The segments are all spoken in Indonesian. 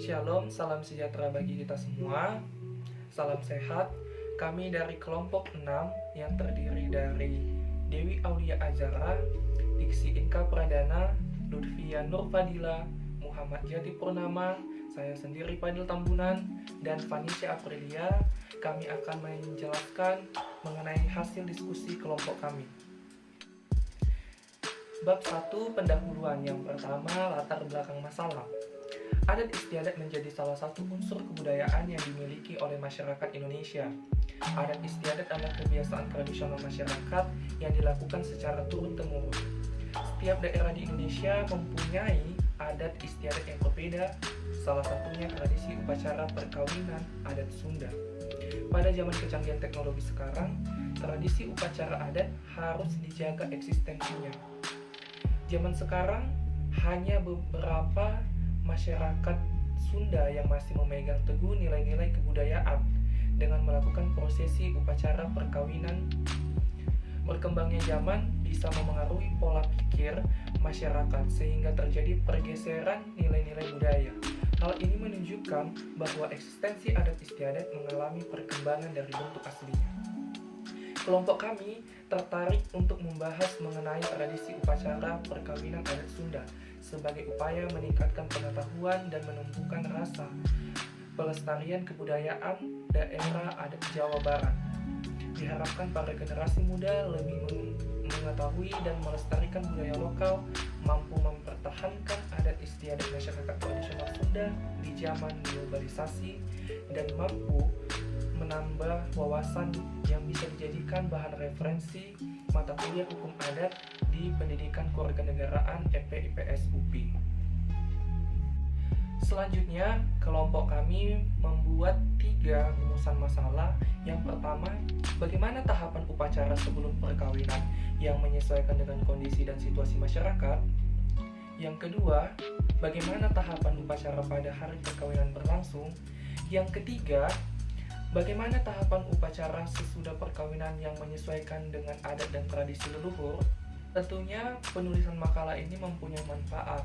Shalom, salam sejahtera bagi kita semua. Salam sehat. Kami dari kelompok 6 yang terdiri dari Dewi Aulia Azara, Diksi Inka Pradana, Lutfia Nurfadila, Muhammad Jati Purnama, saya sendiri Fadil Tambunan, dan Vanisha Aprilia. Kami akan menjelaskan mengenai hasil diskusi kelompok kami. Bab 1, pendahuluan. Yang pertama, latar belakang masalah. Adat istiadat menjadi salah satu unsur kebudayaan yang dimiliki oleh masyarakat Indonesia. Adat istiadat adalah kebiasaan tradisional masyarakat yang dilakukan secara turun-temurun. Setiap daerah di Indonesia mempunyai adat istiadat yang berbeda, salah satunya tradisi upacara perkawinan adat Sunda. Pada zaman kecanggihan teknologi sekarang, tradisi upacara adat harus dijaga eksistensinya. Zaman sekarang, hanya beberapa masyarakat Sunda yang masih memegang teguh nilai-nilai kebudayaan dengan melakukan prosesi upacara perkawinan. Berkembangnya zaman bisa memengaruhi pola pikir masyarakat sehingga terjadi pergeseran nilai-nilai budaya. Hal ini menunjukkan bahwa eksistensi adat istiadat mengalami perkembangan dari bentuk aslinya. Kelompok kami tertarik untuk membahas mengenai tradisi upacara perkawinan adat Sunda sebagai upaya meningkatkan pengetahuan dan menumbuhkan rasa pelestarian kebudayaan daerah adat Jawa Barat. Diharapkan para generasi muda lebih mengetahui dan melestarikan budaya lokal, mampu mempertahankan adat istiadat masyarakat tradisional Sunda di zaman globalisasi, dan mampu menambah wawasan yang bisa dijadikan bahan referensi mata kuliah hukum adat di pendidikan kewarganegaraan EP/IPS UPI. Selanjutnya, kelompok kami membuat 3 rumusan masalah. Yang pertama, bagaimana tahapan upacara sebelum perkawinan yang menyesuaikan dengan kondisi dan situasi masyarakat. Yang kedua, bagaimana tahapan upacara pada hari perkawinan berlangsung. Yang ketiga, bagaimana tahapan upacara sesudah perkawinan yang menyesuaikan dengan adat dan tradisi leluhur. Tentunya penulisan makalah ini mempunyai manfaat.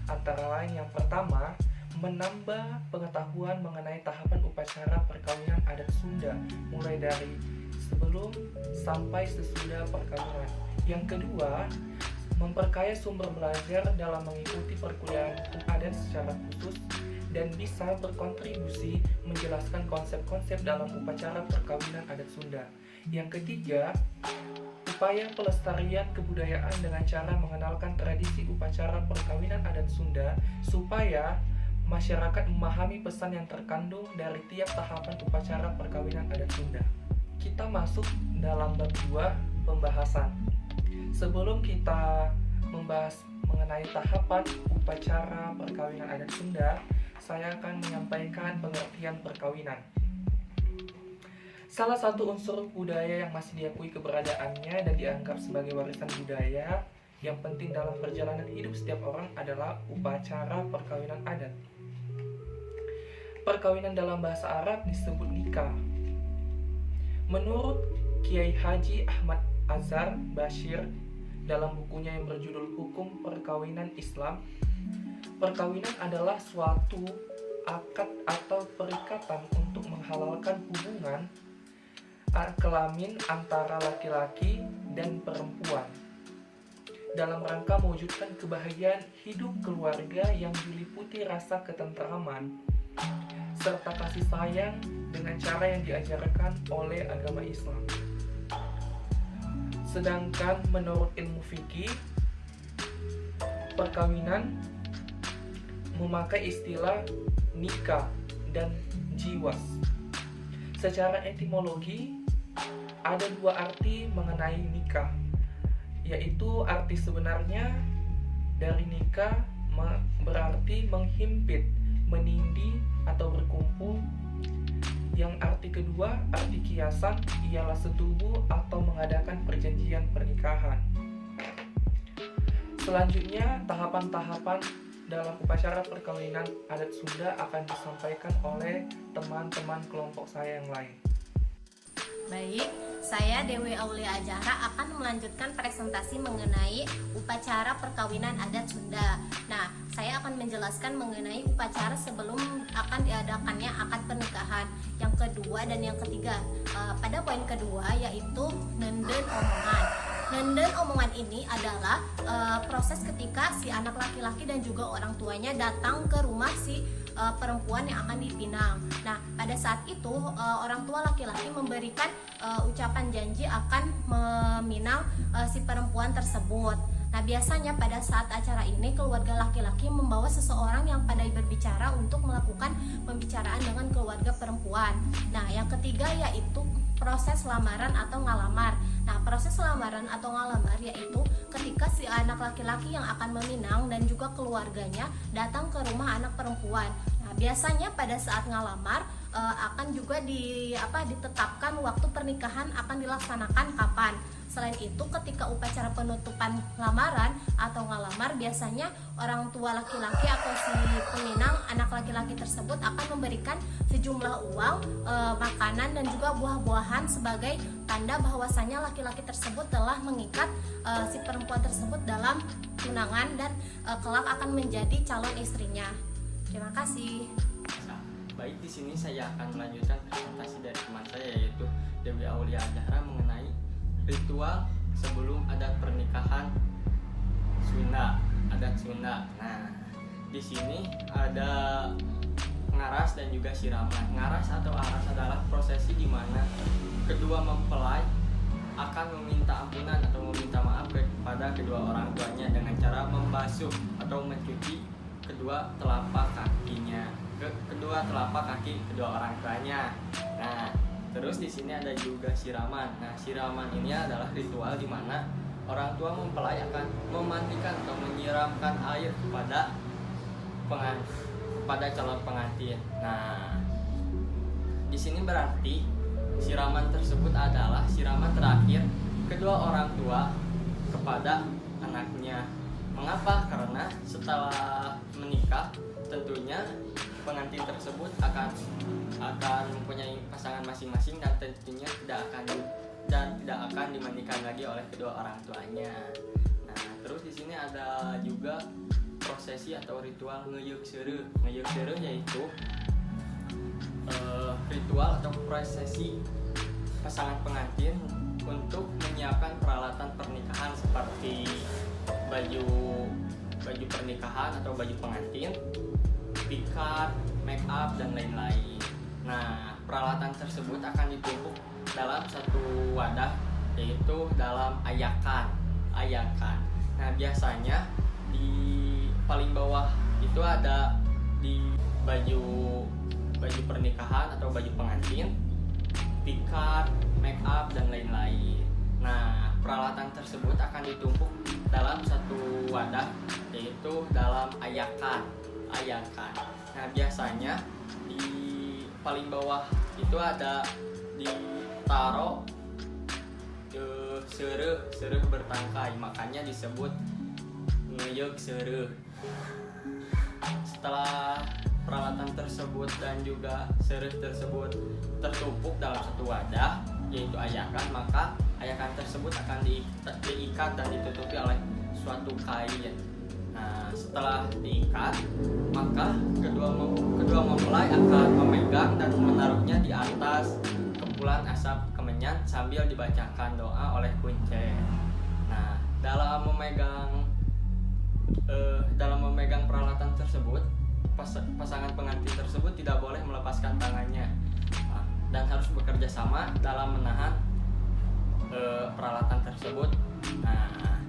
Antara lain, yang pertama, menambah pengetahuan mengenai tahapan upacara perkawinan adat Sunda, mulai dari sebelum sampai sesudah perkawinan. Yang kedua, memperkaya sumber belajar dalam mengikuti perkuliahan hukum adat secara khusus dan bisa berkontribusi menjelaskan konsep-konsep dalam upacara perkawinan adat Sunda. Yang ketiga, upaya pelestarian kebudayaan dengan cara mengenalkan tradisi upacara perkawinan adat Sunda supaya masyarakat memahami pesan yang terkandung dari tiap tahapan upacara perkawinan adat Sunda. Kita masuk dalam bab 2, pembahasan. Sebelum kita membahas mengenai tahapan upacara perkawinan adat Sunda, saya akan menyampaikan pengertian perkawinan. Salah satu unsur budaya yang masih diakui keberadaannya dan dianggap sebagai warisan budaya yang penting dalam perjalanan hidup setiap orang adalah upacara perkawinan adat. Perkawinan dalam bahasa Arab disebut nikah. Menurut Kiai Haji Ahmad Azhar Bashir dalam bukunya yang berjudul Hukum Perkawinan Islam, perkawinan adalah suatu akad atau perikatan untuk menghalalkan hubungan kelamin antara laki-laki dan perempuan dalam rangka mewujudkan kebahagiaan hidup keluarga yang diliputi rasa ketentraman serta kasih sayang dengan cara yang diajarkan oleh agama Islam. Sedangkan menurut ilmu fikih, perkawinan memakai istilah nikah dan jiwas. Secara etimologi, ada 2 arti mengenai nikah, yaitu arti sebenarnya dari nikah berarti menghimpit, menindih, atau berkumpul. Yang arti kedua, arti kiasan, ialah setubuh atau mengadakan perjanjian pernikahan. Selanjutnya, tahapan-tahapan dalam upacara perkawinan adat Sunda akan disampaikan oleh teman-teman kelompok saya yang lain. Baik, Saya Dewi Aulia Ajara akan melanjutkan presentasi mengenai upacara perkawinan adat Sunda. Nah, saya akan menjelaskan mengenai upacara sebelum akan diadakannya akad pernikahan. Yang kedua dan yang ketiga, pada poin kedua yaitu nenden omongan. Nenden omongan ini adalah proses ketika si anak laki-laki dan juga orang tuanya datang ke rumah si perempuan yang akan dipinang. Nah, pada saat itu orang tua laki-laki memberikan ucapan janji akan meminang si perempuan tersebut. Nah, biasanya pada saat acara ini keluarga laki-laki membawa seseorang yang pandai berbicara untuk melakukan pembicaraan dengan keluarga perempuan. Nah, yang ketiga yaitu proses lamaran atau ngalamar. Nah, proses lamaran atau ngalamar yaitu ketika si anak laki-laki yang akan meminang dan juga keluarganya datang ke rumah anak perempuan. Nah, biasanya pada saat ngalamar akan juga ditetapkan waktu pernikahan akan dilaksanakan kapan. Selain itu, ketika upacara penutupan lamaran atau ngalamar, biasanya orang tua laki-laki atau si peminang anak laki-laki tersebut akan memberikan sejumlah uang, makanan dan juga buah-buahan sebagai tanda bahwasanya laki-laki tersebut telah mengikat si perempuan tersebut dalam tunangan dan kelak akan menjadi calon istrinya. Terima kasih. Baik, di sini saya akan melanjutkan presentasi dari teman saya yaitu Dewi Aulia Ajara mengenai ritual sebelum adat pernikahan Sunda, adat Sunda. Nah, di sini ada ngaras dan juga siraman. Ngaras atau aras adalah prosesi di mana kedua mempelai akan meminta ampunan atau meminta maaf kepada kedua orang tuanya dengan cara membasuh atau mencuci kedua telapak kaki kedua orang tuanya. Nah, terus di sini ada juga siraman. Nah, siraman ini adalah ritual di mana orang tua mempelai akan memandikan atau menyiramkan air kepada calon pengantin. Nah, di sini berarti siraman tersebut adalah siraman terakhir kedua orang tua kepada anaknya. Mengapa? Karena setelah menikah tentunya pengantin tersebut akan mempunyai pasangan masing-masing dan tentunya tidak akan dimandikan lagi oleh kedua orang tuanya. Nah, terus di sini ada juga prosesi atau ritual ngeyeuk seureuh. Ngeyeuk seureuh yaitu ritual atau prosesi pasangan pengantin untuk menyiapkan peralatan pernikahan seperti baju pernikahan atau baju pengantin, pikat, make up dan lain-lain. Nah, peralatan tersebut akan ditumpuk dalam satu wadah yaitu dalam ayakan. Nah, biasanya di paling bawah itu ada di baju pernikahan atau baju pengantin, pikat, make up dan lain-lain. Nah, peralatan tersebut akan ditumpuk dalam satu wadah yaitu dalam ayakan. Nah, biasanya di paling bawah itu ada ditaruh seureuh bertangkai, makanya disebut ngeyeuk seureuh. Setelah peralatan tersebut dan juga seureuh tersebut tertumpuk dalam satu wadah yaitu ayakan, maka ayakan tersebut akan diikat dan ditutupi oleh suatu kain. Nah, setelah diikat, maka kedua mempelai akan memegang dan menaruhnya di atas kepulan asap kemenyan sambil dibacakan doa oleh kuncen. Nah, dalam memegang peralatan tersebut, pasangan pengantin tersebut tidak boleh melepaskan tangannya dan harus bekerja sama dalam menahan peralatan tersebut. Nah,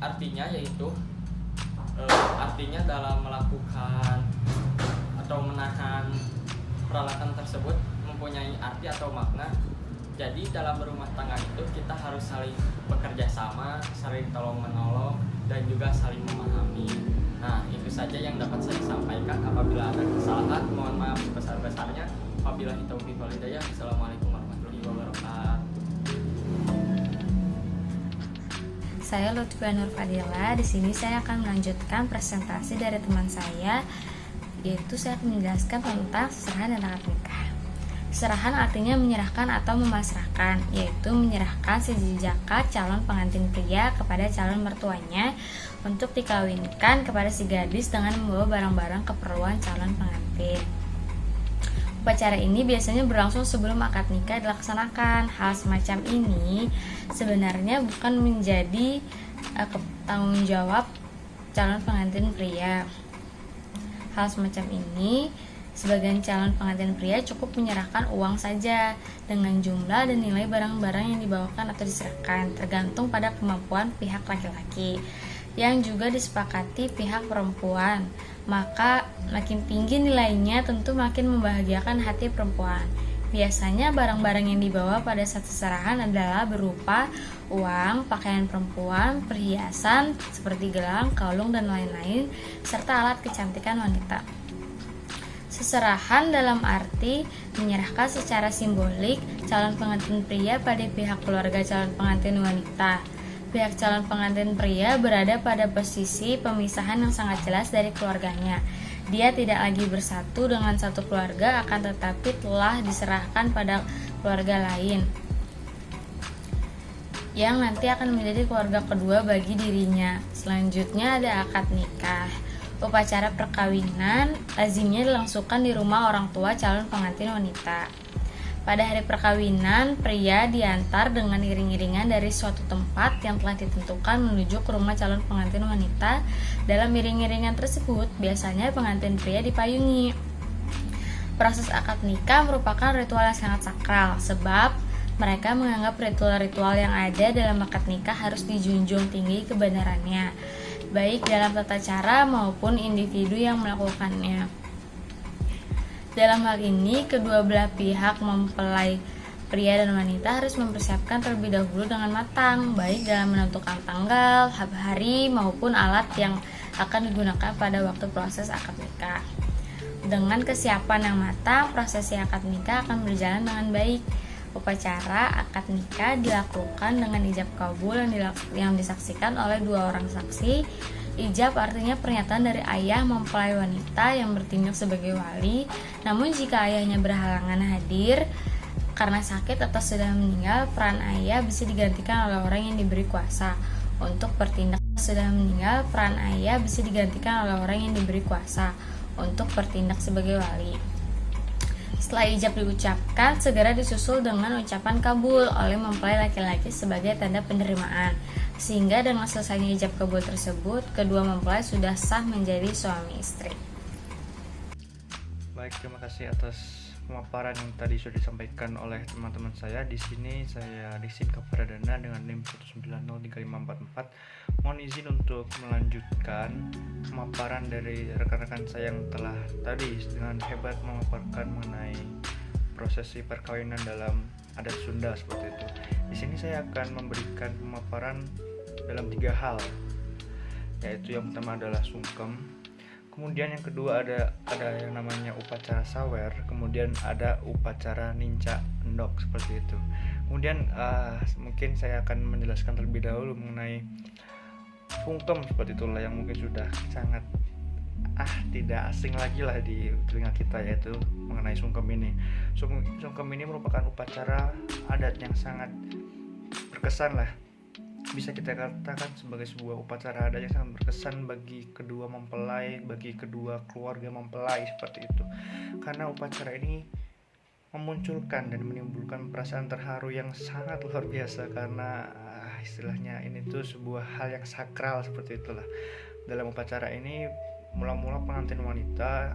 artinya yaitu artinya dalam melakukan atau menahan peralatan tersebut mempunyai arti atau makna. Jadi dalam berumah tangga itu kita harus saling bekerja sama, saling tolong menolong dan juga saling memahami. Nah, itu saja yang dapat saya sampaikan. Apabila ada kesalahan, mohon maaf sebesar-besarnya. Wabillahi taufiq wal hidayah. Assalamualaikum warahmatullahi wabarakatuh. Saya Lutfi Nur Fadila. Di sini saya akan melanjutkan presentasi dari teman saya, yaitu saya akan menjelaskan tentang seserahan dan akad nikah. Serahan artinya menyerahkan atau memasrahkan, yaitu menyerahkan sejaka calon pengantin pria kepada calon mertuanya untuk dikawinkan kepada si gadis dengan membawa barang-barang keperluan calon pengantin. Upacara ini biasanya berlangsung sebelum akad nikah dilaksanakan. Hal semacam ini sebenarnya bukan menjadi tanggung jawab calon pengantin pria. Hal semacam ini, sebagian calon pengantin pria cukup menyerahkan uang saja dengan jumlah dan nilai barang-barang yang dibawakan atau diserahkan, tergantung pada kemampuan pihak laki-laki yang juga disepakati pihak perempuan. Maka makin tinggi nilainya tentu makin membahagiakan hati perempuan. Biasanya barang-barang yang dibawa pada saat seserahan adalah berupa uang, pakaian perempuan, perhiasan seperti gelang, kalung, dan lain-lain, serta alat kecantikan wanita. Seserahan dalam arti menyerahkan secara simbolik calon pengantin pria pada pihak keluarga calon pengantin wanita. Pihak calon pengantin pria berada pada posisi pemisahan yang sangat jelas dari keluarganya. Dia tidak lagi bersatu dengan satu keluarga, akan tetapi telah diserahkan pada keluarga lain yang nanti akan menjadi keluarga kedua bagi dirinya. Selanjutnya ada akad nikah. Upacara perkawinan lazimnya dilangsungkan di rumah orang tua calon pengantin wanita. Pada hari perkawinan, pria diantar dengan iring-iringan dari suatu tempat yang telah ditentukan menuju ke rumah calon pengantin wanita. Dalam iring-iringan tersebut, biasanya pengantin pria dipayungi. Proses akad nikah merupakan ritual yang sangat sakral, sebab mereka menganggap ritual-ritual yang ada dalam akad nikah harus dijunjung tinggi kebenarannya, baik dalam tata cara maupun individu yang melakukannya. Dalam hal ini, kedua belah pihak mempelai pria dan wanita harus mempersiapkan terlebih dahulu dengan matang, baik dalam menentukan tanggal, hari, maupun alat yang akan digunakan pada waktu proses akad nikah. Dengan kesiapan yang matang, prosesi akad nikah akan berjalan dengan baik. Upacara akad nikah dilakukan dengan ijab kabul yang disaksikan oleh dua orang saksi. Ijab artinya pernyataan dari ayah mempelai wanita yang bertindak sebagai wali. Namun jika ayahnya berhalangan hadir karena sakit atau sudah meninggal, peran ayah bisa digantikan oleh orang yang diberi kuasa untuk bertindak. Peran ayah bisa digantikan oleh orang yang diberi kuasa untuk bertindak sebagai wali. Setelah ijab diucapkan, segera disusul dengan ucapan kabul oleh mempelai laki-laki sebagai tanda penerimaan. Sehingga dengan selesainya ijab kabul tersebut, kedua mempelai sudah sah menjadi suami istri. Baik, terima kasih atas pemaparan yang tadi sudah disampaikan oleh teman-teman saya. Di sini saya Rizin Kapradana dengan NIM 1903544. Mohon izin untuk melanjutkan pemaparan dari rekan-rekan saya yang telah tadi dengan hebat memaparkan mengenai prosesi perkawinan dalam adat Sunda seperti itu. Di sini saya akan memberikan pemaparan dalam 3 hal, yaitu yang pertama adalah sungkem, kemudian yang kedua ada yang namanya upacara sawer, kemudian ada upacara ninca endok seperti itu. Kemudian mungkin saya akan menjelaskan terlebih dahulu mengenai sungkem seperti itulah yang mungkin sudah sangat tidak asing lagi lah di telinga kita, yaitu mengenai sungkem ini. Sungkem ini merupakan upacara adat yang sangat berkesan lah, bisa kita katakan sebagai sebuah upacara adat yang sangat berkesan bagi kedua mempelai, bagi kedua keluarga mempelai seperti itu. Karena upacara ini memunculkan dan menimbulkan perasaan terharu yang sangat luar biasa, karena istilahnya ini tuh sebuah hal yang sakral seperti itulah. Dalam upacara ini mula-mula pengantin wanita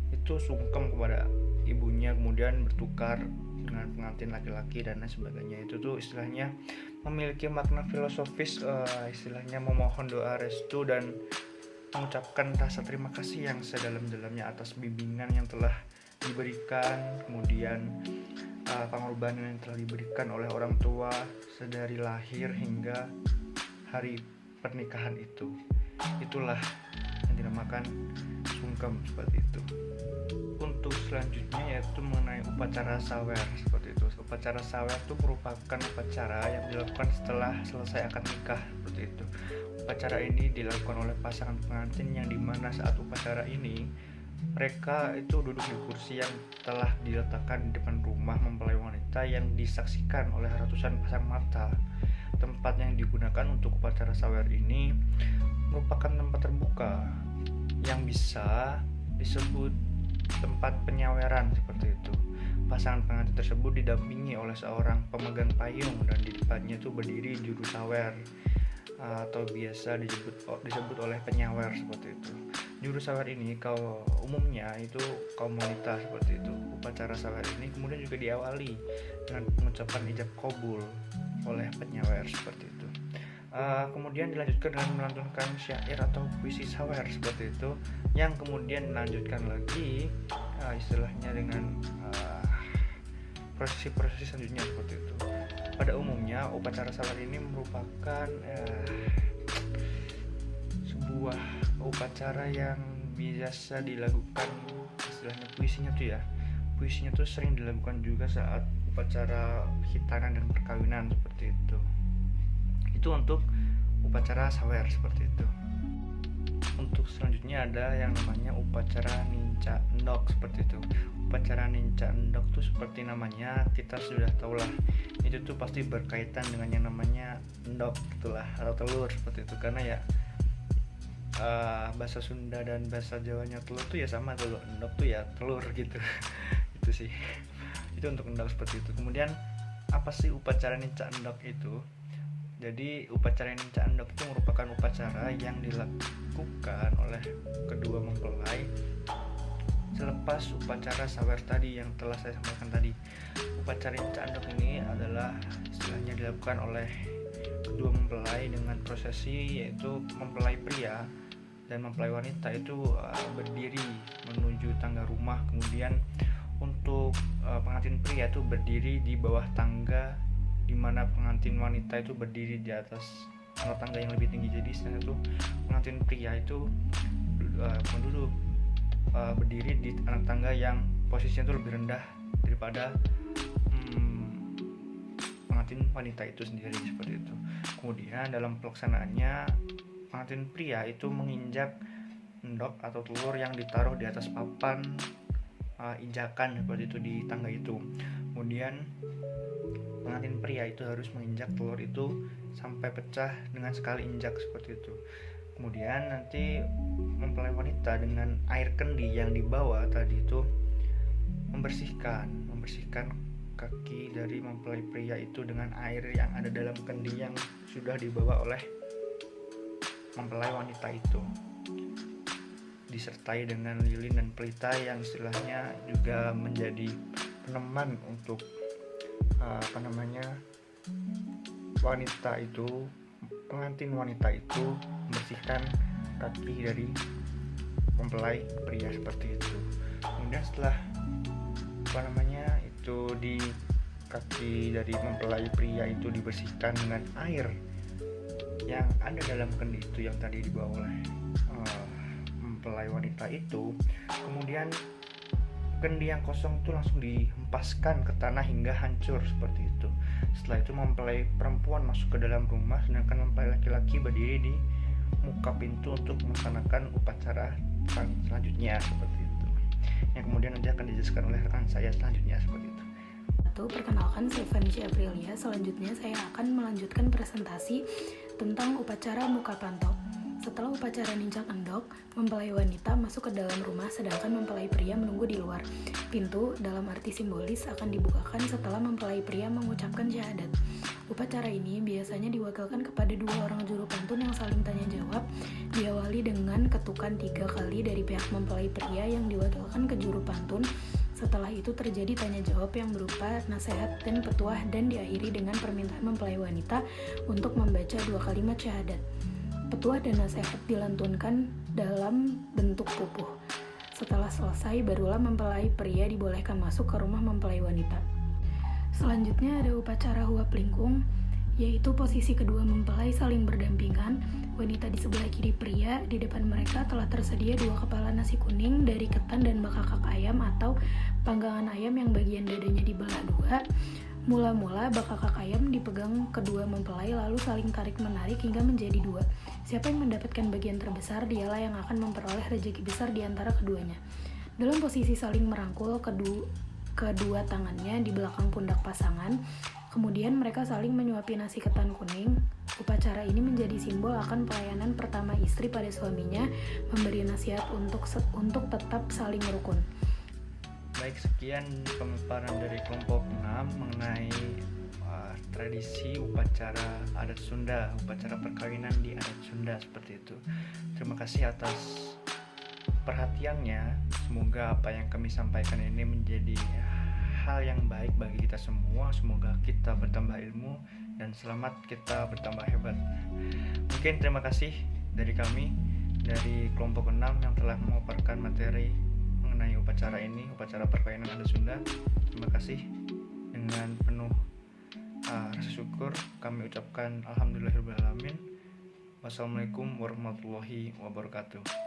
itu sungkem kepada ibunya, kemudian bertukar dengan pengantin laki-laki dan lain sebagainya. Itu tuh istilahnya memiliki makna filosofis, istilahnya memohon doa restu dan mengucapkan rasa terima kasih yang sedalam-dalamnya atas bimbingan yang telah diberikan, kemudian pengorbanan yang telah diberikan oleh orang tua sedari lahir hingga hari pernikahan itu. Itulah yang dinamakan sungkem seperti itu. Untuk selanjutnya yaitu mengenai upacara sawer seperti itu. Upacara sawer itu merupakan upacara yang dilakukan setelah selesai akad nikah seperti itu. Upacara ini dilakukan oleh pasangan pengantin yang dimana saat upacara ini mereka itu duduk di kursi yang telah diletakkan di depan rumah wanita yang disaksikan oleh ratusan pasang mata. Tempat yang digunakan untuk upacara sawer ini merupakan tempat terbuka yang bisa disebut tempat penyaweran seperti itu. Pasangan pengantin tersebut didampingi oleh seorang pemegang payung dan di depannya itu berdiri juru sawer atau biasa disebut oleh penyawer seperti itu. Juru sawer ini umumnya itu kaum wanita seperti itu. Upacara sawer ini kemudian juga diawali dengan pengucapan ijab qabul oleh penyawer seperti itu. Kemudian dilanjutkan dengan melantunkan syair atau puisi sawer seperti itu, yang kemudian dilanjutkan lagi istilahnya dengan prosesi-prosesi selanjutnya seperti itu. Pada umumnya upacara sawer ini merupakan sebuah upacara yang biasa dilakukan, istilahnya puisinya tuh sering dilakukan juga saat upacara hitanan dan perkawinan seperti itu untuk upacara sawer seperti itu. Untuk selanjutnya ada yang namanya upacara ninca endok seperti itu. Upacara ninca endok tuh seperti namanya kita sudah tahu lah, itu tuh pasti berkaitan dengan yang namanya endok gitulah, atau telur seperti itu, karena ya bahasa Sunda dan bahasa Jawanya telur tuh ya sama, telur endok tuh ya telur gitu. Itu sih, itu untuk endok seperti itu. Kemudian apa sih upacara ninca endok itu? Jadi upacara ninca endok itu merupakan upacara yang dilakukan oleh kedua mempelai selepas upacara sawer tadi yang telah saya sampaikan tadi. Upacara ninca endok ini adalah istilahnya dilakukan oleh kedua mempelai dengan prosesi, yaitu mempelai pria dan mempelai wanita itu berdiri menuju tangga rumah. Kemudian untuk pengantin pria itu berdiri di bawah tangga, di mana pengantin wanita itu berdiri di atas tangga yang lebih tinggi. Jadi istilahnya tuh pengantin pria itu penduduk berdiri di atas tangga yang posisinya itu lebih rendah daripada pengantin wanita itu sendiri seperti itu. Kemudian dalam pelaksanaannya pengantin pria itu menginjak endok atau telur yang ditaruh di atas papan injakan seperti itu di tangga itu. Kemudian pengantin pria itu harus menginjak telur itu sampai pecah dengan sekali injak seperti itu. Kemudian nanti mempelai wanita dengan air kendi yang dibawa tadi itu membersihkan kaki dari mempelai pria itu dengan air yang ada dalam kendi yang sudah dibawa oleh mempelai wanita itu, disertai dengan lilin dan pelita yang istilahnya juga menjadi peneman untuk wanita itu, pengantin wanita itu membersihkan kaki dari mempelai pria seperti itu. Kemudian setelah itu di kaki dari mempelai pria itu dibersihkan dengan air yang ada dalam kendi itu yang tadi dibawa oleh mempelai wanita itu, kemudian kendi yang kosong itu langsung dihempaskan ke tanah hingga hancur seperti itu. Setelah itu mempelai perempuan masuk ke dalam rumah, sedangkan mempelai laki-laki berdiri di muka pintu untuk melaksanakan upacara selanjutnya seperti itu, yang kemudian nanti akan dijelaskan oleh rekan saya selanjutnya seperti itu. Perkenalkan, saya Vanisha Aprilia. Selanjutnya saya akan melanjutkan presentasi tentang upacara muka pantau. Setelah upacara ninjak endok, mempelai wanita masuk ke dalam rumah sedangkan mempelai pria menunggu di luar. Pintu dalam arti simbolis akan dibukakan setelah mempelai pria mengucapkan syahadat. Upacara ini biasanya diwakilkan kepada dua orang juru pantun yang saling tanya jawab, diawali dengan ketukan 3 kali dari pihak mempelai pria yang diwakilkan ke juru pantun. Setelah itu terjadi tanya jawab yang berupa nasihat dan petuah dan diakhiri dengan permintaan mempelai wanita untuk membaca 2 kalimat syahadat. Petuah dan nasihat dilantunkan dalam bentuk pupuh. Setelah selesai, barulah mempelai pria dibolehkan masuk ke rumah mempelai wanita. Selanjutnya ada upacara huap lingkung, yaitu posisi kedua mempelai saling berdampingan. Wanita di sebelah kiri pria, di depan mereka telah tersedia 2 kepala nasi kuning dari ketan dan bakakak ayam atau panggangan ayam yang bagian dadanya dibelah 2. Mula-mula bakakak ayam dipegang kedua mempelai lalu saling tarik-menarik hingga menjadi 2. Siapa yang mendapatkan bagian terbesar, dialah yang akan memperoleh rezeki besar di antara keduanya. Dalam posisi saling merangkul, kedua tangannya di belakang pundak pasangan. Kemudian mereka saling menyuapi nasi ketan kuning. Upacara ini menjadi simbol akan pelayanan pertama istri pada suaminya, memberi nasihat untuk tetap saling rukun. Baik, sekian pemaparan dari kelompok 6 mengenai tradisi upacara adat Sunda, upacara perkawinan di adat Sunda seperti itu. Terima kasih atas perhatiannya. Semoga apa yang kami sampaikan ini menjadi hal yang baik bagi kita semua. Semoga kita bertambah ilmu dan selamat kita bertambah hebat. Mungkin terima kasih dari kami, dari kelompok 6 yang telah memaparkan materi mengenai upacara ini, upacara perkawinan adat Sunda. Terima kasih. Dengan penuh rasa syukur kami ucapkan alhamdulillahirobbilalamin. Wassalamualaikum warahmatullahi wabarakatuh.